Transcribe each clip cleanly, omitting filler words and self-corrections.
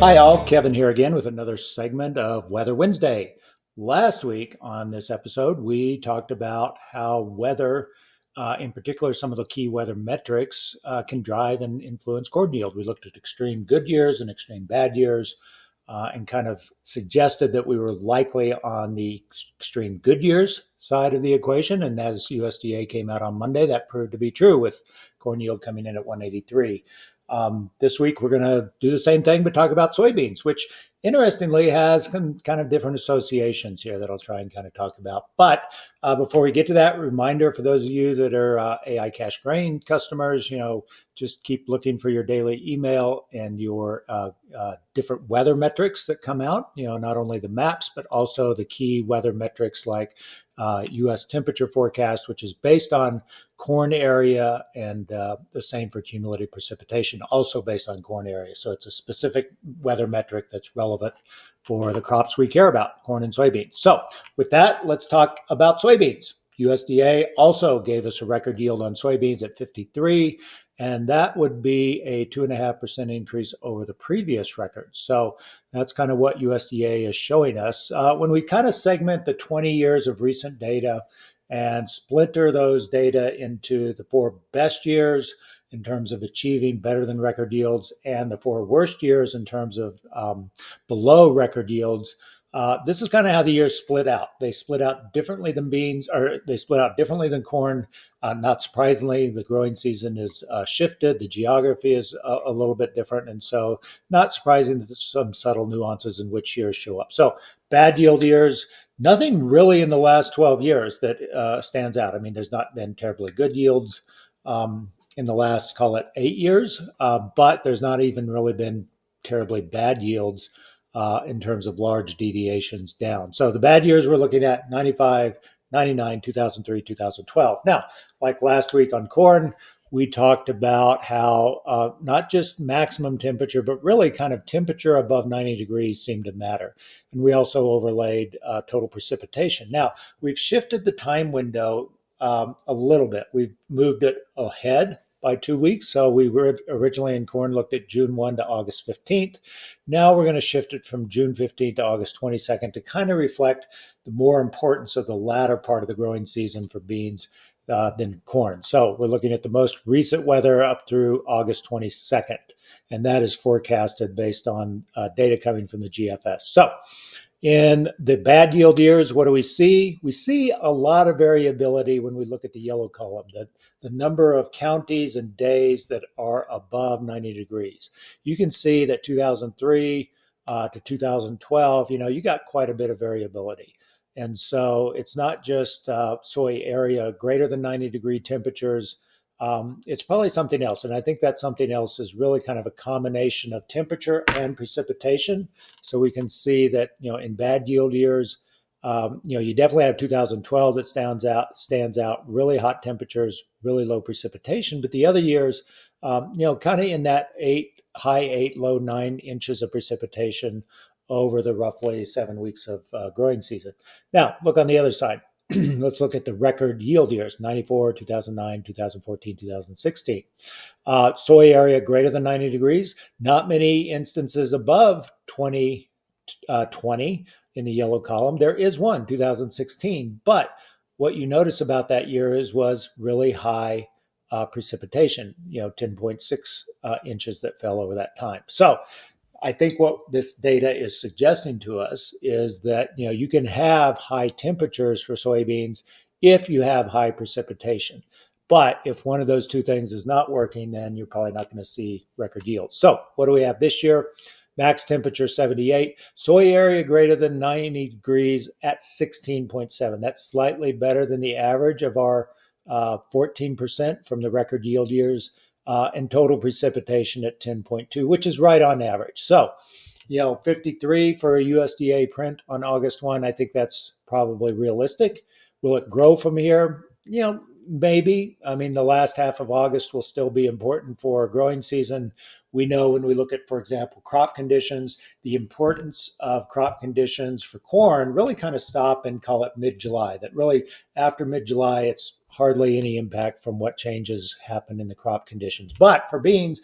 Hi, all. Kevin here again with another segment of Weather Wednesday. Last week on this episode, we talked about how weather, in particular, some of the key weather metrics, can drive and influence corn yield. We looked at extreme good years and extreme bad years, and kind of suggested that we were likely on the extreme good years side of the equation. And as USDA came out on Monday, that proved to be true with corn yield coming in at 183. This week, we're going to do the same thing, but talk about soybeans, which interestingly has some kind of different associations here that I'll try and kind of talk about. But before we get to that, reminder for those of you that are AI Cash Grain customers, just keep looking for your daily email and your different weather metrics that come out, not only the maps, but also the key weather metrics like U.S. temperature forecast, which is based on corn area, and the same for cumulative precipitation, also based on corn area. So it's a specific weather metric that's relevant for the crops we care about, corn and soybeans. So with that, let's talk about soybeans. USDA also gave us a record yield on soybeans at 53, and that would be a 2.5% increase over the previous record. So that's kind of what USDA is showing us. When we kind of segment the 20 years of recent data and splinter those data into the 4 best years in terms of achieving better than record yields and the 4 worst years in terms of below record yields. This is kind of how the years split out. They split out differently than beans, or they split out differently than corn. Not surprisingly, the growing season is shifted. The geography is a little bit different. And so not surprising that there's some subtle nuances in which years show up. So bad yield years, nothing really in the last 12 years that stands out. I mean, there's not been terribly good yields in the last, call it 8 years, but there's not even really been terribly bad yields in terms of large deviations down. So the bad years we're looking at 95, 99, 2003, 2012. Now, like last week on corn, we talked about how not just maximum temperature, but really kind of temperature above 90 degrees seemed to matter. And we also overlaid total precipitation. Now, we've shifted the time window a little bit. We've moved it ahead by 2 weeks. So we were originally in corn looked at June 1 to August 15th. Now we're going to shift it from June 15th to August 22nd to kind of reflect the more importance of the latter part of the growing season for beans than corn. So we're looking at the most recent weather up through August 22nd, and that is forecasted based on data coming from the GFS. So in the bad yield years, what do we see? We see a lot of variability when we look at the yellow column, the number of counties and days that are above 90 degrees. You can see that 2003 to 2012, you got quite a bit of variability. And so it's not just soy area greater than 90 degree temperatures. It's probably something else. And I think that something else is really kind of a combination of temperature and precipitation. So we can see that, in bad yield years, you definitely have 2012 that stands out, really hot temperatures, really low precipitation. But the other years, kind of in that high 8, low 9 inches of precipitation over the roughly 7 weeks of growing season. Now, look on the other side. Let's look at the record yield years, 94, 2009, 2014, 2016. Soy area greater than 90 degrees, not many instances above 2020 in the yellow column. There is one, 2016, but what you notice about that year was really high precipitation, 10.6 inches that fell over that time. So I think what this data is suggesting to us is that you can have high temperatures for soybeans if you have high precipitation. But if one of those two things is not working, then you're probably not going to see record yields. So what do we have this year? Max temperature 78, soy area greater than 90 degrees at 16.7. That's slightly better than the average of our 14% from the record yield years. And total precipitation at 10.2, which is right on average. So, 53 for a USDA print on August 1, I think that's probably realistic. Will it grow from here? Maybe. I mean, the last half of August will still be important for growing season. We know when we look at, for example, crop conditions, the importance of crop conditions for corn really kind of stop and call it mid-July. That really, after mid-July, it's hardly any impact from what changes happen in the crop conditions. But for beans,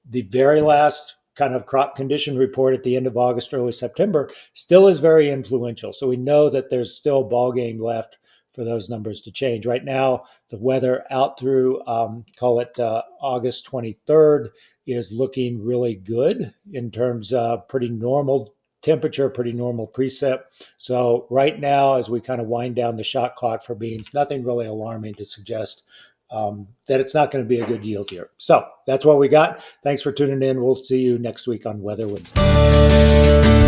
the very last kind of crop condition report at the end of August, early September still is very influential. So we know that there's still a ball game left for those numbers to change. Right now, the weather out through call it August 23rd is looking really good in terms of pretty normal temperature, pretty normal precip. So right now, as we kind of wind down the shot clock for beans, nothing really alarming to suggest that it's not going to be a good yield year. So that's what we got. Thanks for tuning in. We'll see you next week on Weather Wednesday.